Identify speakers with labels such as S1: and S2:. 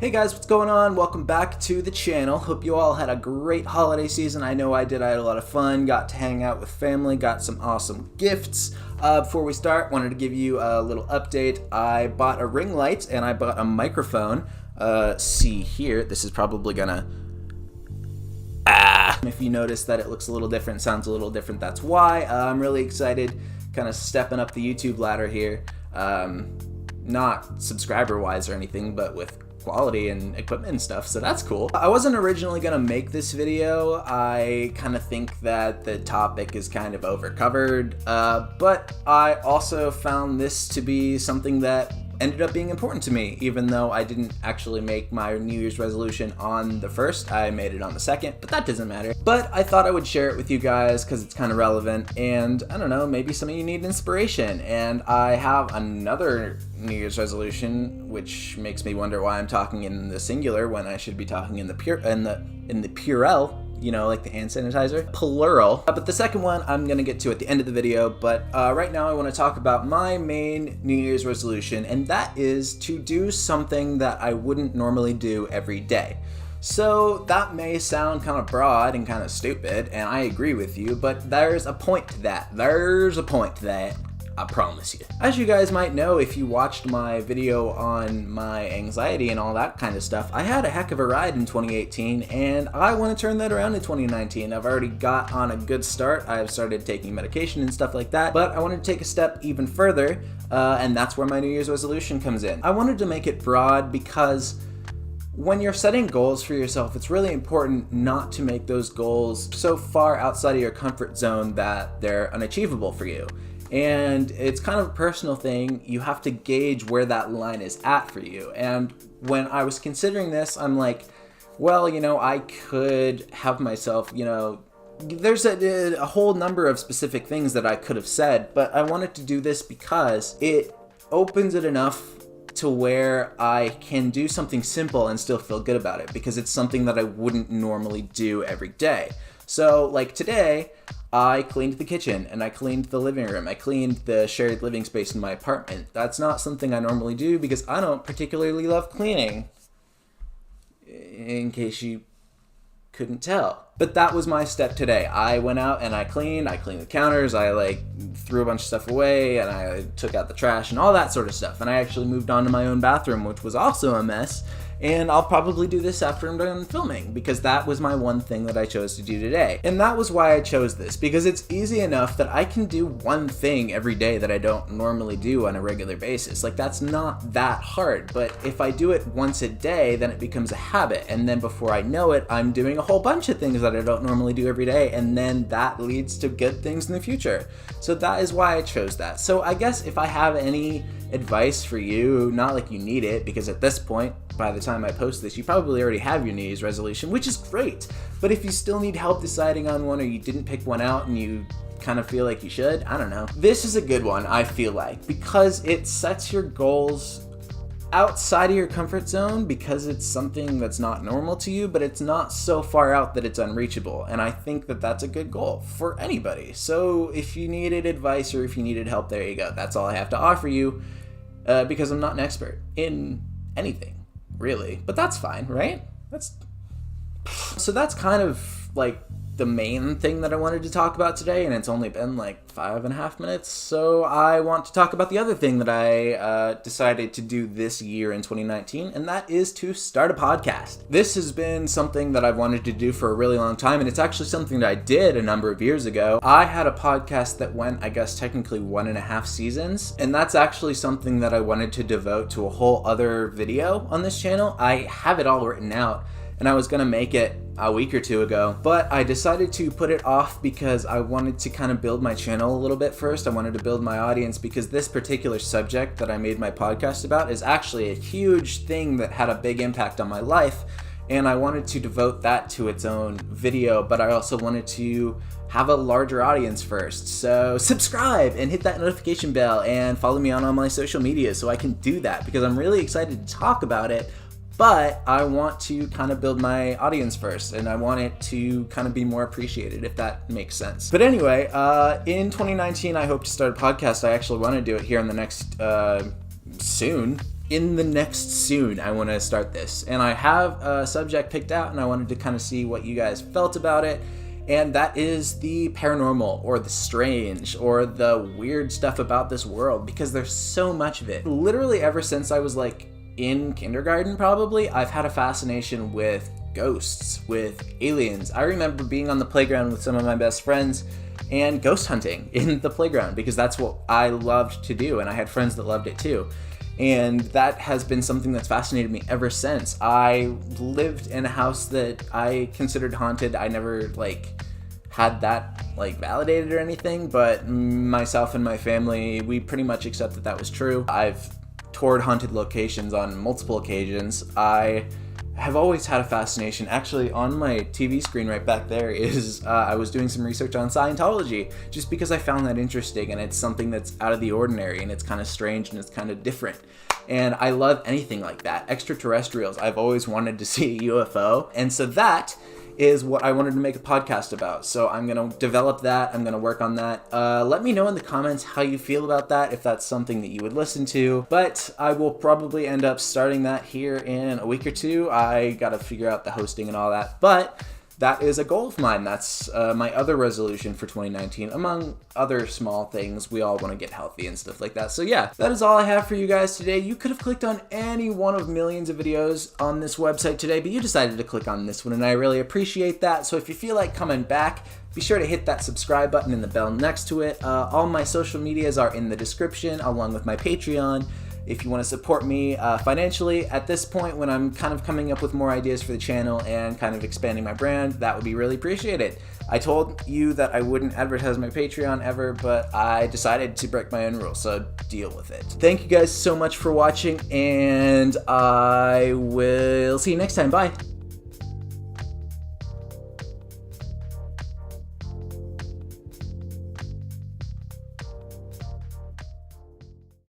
S1: Hey guys, what's going on? Welcome back to the channel. Hope you all had a great holiday season. I know I did. I had a lot of fun, got to hang out with family, got some awesome gifts. Before we start, wanted to give you a little update. I bought a ring light and I bought a microphone. See here, this is probably gonna... If you notice that it looks a little different, sounds a little different, that's why. I'm really excited, kind of stepping up the YouTube ladder here. Not subscriber-wise or anything, but with quality and equipment and stuff, so that's cool. I wasn't originally gonna make this video. I kind of think that the topic is kind of overcovered, but I also found this to be something that ended up being important to me, even though I didn't actually make my New Year's resolution on the 1st. I made it on the 2nd, but that doesn't matter. But I thought I would share it with you guys because it's kind of relevant, and I don't know, maybe some of you need inspiration. And I have another New Year's resolution, which makes me wonder why I'm talking in the singular when I should be talking in the plural. You know, like the hand sanitizer, plural. But the second one I'm gonna get to at the end of the video, but right now I wanna talk about my main New Year's resolution, and that is to do something that I wouldn't normally do every day. So that may sound kind of broad and kind of stupid, and I agree with you, but there's a point to that. I promise you. As you guys might know, if you watched my video on my anxiety and all that kind of stuff, I had a heck of a ride in 2018, and I want to turn that around in 2019. I've already got on a good start. I've started taking medication and stuff like that, but I wanted to take a step even further, and that's where my New Year's resolution comes in. I wanted to make it broad because when you're setting goals for yourself, it's really important not to make those goals so far outside of your comfort zone that they're unachievable for you. And it's kind of a personal thing. You have to gauge where that line is at for you. And when I was considering this, I'm like, well, you know, I could have myself, you know, there's a whole number of specific things that I could have said, but I wanted to do this because it opens it enough to where I can do something simple and still feel good about it, because it's something that I wouldn't normally do every day. So like today, I cleaned the kitchen and I cleaned the living room. I cleaned the shared living space in my apartment. That's not something I normally do because I don't particularly love cleaning, in case you couldn't tell. But that was my step today. I went out and I cleaned the counters, I threw a bunch of stuff away, and I took out the trash and all that sort of stuff. And I actually moved on to my own bathroom, which was also a mess. And I'll probably do this after I'm done filming, because that was my one thing that I chose to do today. And that was why I chose this, because it's easy enough that I can do one thing every day that I don't normally do on a regular basis. Like, that's not that hard, but if I do it once a day, then it becomes a habit. And then before I know it, I'm doing a whole bunch of things that I don't normally do every day, and then that leads to good things in the future. So that is why I chose that. So I guess if I have any advice for you, not like you need it, because at this point, by the time I post this, you probably already have your New Year's resolution, which is great. But if you still need help deciding on one, or you didn't pick one out and you kind of feel like you should, I don't know. This is a good one, I feel like, because it sets your goals outside of your comfort zone, because it's something that's not normal to you, but it's not so far out that it's unreachable. And I think that that's a good goal for anybody. So if you needed advice or if you needed help, there you go. That's all I have to offer you, because I'm not an expert in anything, really, but that's fine, right? So that's kind of like the main thing that I wanted to talk about today, and it's only been like 5.5 minutes. So I want to talk about the other thing that I decided to do this year in 2019, and that is to start a podcast. This has been something that I've wanted to do for a really long time, and it's actually something that I did a number of years ago. I had a podcast that went, I guess, technically 1.5 seasons, and that's actually something that I wanted to devote to a whole other video on this channel. I have it all written out, and I was gonna make it a week or two ago, but I decided to put it off because I wanted to kind of build my channel a little bit first. I wanted to build my audience, because this particular subject that I made my podcast about is actually a huge thing that had a big impact on my life, and I wanted to devote that to its own video, but I also wanted to have a larger audience first. So subscribe and hit that notification bell and follow me on all my social media so I can do that, because I'm really excited to talk about it. But I want to kind of build my audience first, and I want it to kind of be more appreciated, if that makes sense. But anyway, in 2019, I hope to start a podcast. I actually want to do it here in the next soon. in the next soon I want to start this, and I have a subject picked out, and I wanted to kind of see what you guys felt about it. And that is the paranormal, or the strange, or the weird stuff about this world, because there's so much of it. Literally ever since I was like in kindergarten, probably, I've had a fascination with ghosts, with aliens. I remember being on the playground with some of my best friends and ghost hunting in the playground, because that's what I loved to do, and I had friends that loved it too. And that has been something that's fascinated me ever since. I lived in a house that I considered haunted. I never had that validated or anything, but myself and my family, we pretty much accept that was true. I've toured haunted locations on multiple occasions. I have always had a fascination. Actually, on my TV screen right back there is I was doing some research on Scientology, just because I found that interesting, and it's something that's out of the ordinary, and it's kind of strange, and it's kind of different. And I love anything like that. Extraterrestrials, I've always wanted to see a UFO, and so that is what I wanted to make a podcast about. So I'm going to develop that. I'm going to work on that. Let me know in the comments how you feel about that, if that's something that you would listen to. But I will probably end up starting that here in a week or two. I got to figure out the hosting and all that. But that is a goal of mine. That's my other resolution for 2019, among other small things. We all want to get healthy and stuff like that. So yeah, that is all I have for you guys today. You could have clicked on any one of millions of videos on this website today, but you decided to click on this one, and I really appreciate that. So if you feel like coming back, be sure to hit that subscribe button and the bell next to it. All my social medias are in the description, along with my Patreon. If you want to support me financially at this point, when I'm kind of coming up with more ideas for the channel and kind of expanding my brand, that would be really appreciated. I told you that I wouldn't advertise my Patreon ever, but I decided to break my own rules, so deal with it. Thank you guys so much for watching, and I will see you next time. Bye.